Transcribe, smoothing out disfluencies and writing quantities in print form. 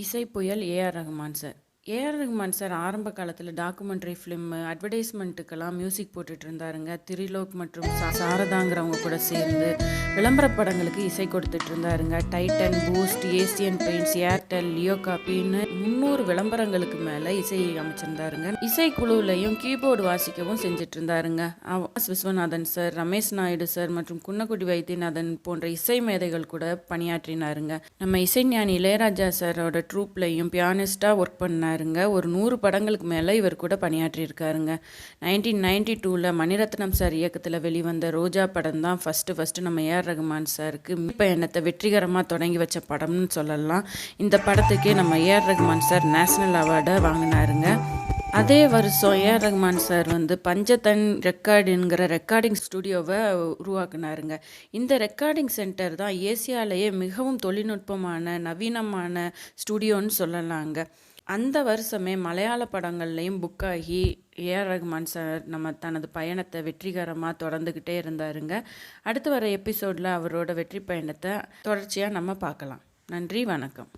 இசை புயல் A R Rahman sir. A R Rahman sir ஆரம்ப காலத்தில் டாக்குமெண்ட்ரி ஃபிலிம்மு அட்வர்டைஸ்மெண்ட்டுக்கெல்லாம் மியூசிக் போட்டுட்டு இருந்தாருங்க. திரிலோக் மற்றும் சாரதாங்கிறவங்க கூட சேர்ந்து விளம்பர படங்களுக்கு இசை கொடுத்துட்டு இருந்தாருங்க. Titan, Boost, Asian Paints, Airtel, Leo காப்பின்னு 300 விளம்பரங்களுக்கு மேலே இசை அமைச்சிருந்தாருங்க. இசைக்குழுவிலையும் கீபோர்டு வாசிக்கவும் செஞ்சுட்டு இருந்தாருங்க. விஸ்வநாதன் சார், ரமேஷ் நாயுடு சார் மற்றும் குன்னக்குடி வைத்தியநாதன் போன்ற இசை மேதைகள் கூட பணியாற்றினாருங்க. நம்ம இசைஞானி இளையராஜா சாரோட ட்ரூப்லையும் பியானிஸ்டாக ஒர்க் பண்ணாருங்க. ஒரு 100 படங்களுக்கு மேலே இவர் கூட பணியாற்றியிருக்காருங்க. 1992 மணிரத்னம் சார் இயக்கத்தில் வெளிவந்த ரோஜா படம் தான் ஃபஸ்ட்டு நம்ம ஏஆர் ரகுமான் சாருக்கு பயணத்தை வெற்றிகரமாக தொடங்கி வச்ச படம்னு சொல்லலாம். இந்த படத்துக்கே நம்ம ஏஆர் ரகுமான் சார் நேஷனல் அவார்டை வாங்கினாருங்க. அதே வருஷம் ஏஆர் ரகுமான் சார் பஞ்சதன் ரெக்கார்டுங்கிற ரெக்கார்டிங் ஸ்டுடியோவை உருவாக்குனாருங்க. இந்த ரெக்கார்டிங் சென்டர் தான் ஏசியாவிலேயே மிகவும் தொழில்நுட்பமான நவீனமான ஸ்டுடியோன்னு சொல்லலாங்க. அந்த வருஷமே மலையாள படங்கள்லையும் புக் ஆகி ஏஆர் ரகுமான் சார் நம்ம தனது பயணத்தை வெற்றிகரமாக தொடர்ந்துக்கிட்டே இருந்தாருங்க. அடுத்து வர எபிசோடில் அவரோட வெற்றி பயணத்தை தொடர்ச்சியாக நம்ம பார்க்கலாம். நன்றி, வணக்கம்.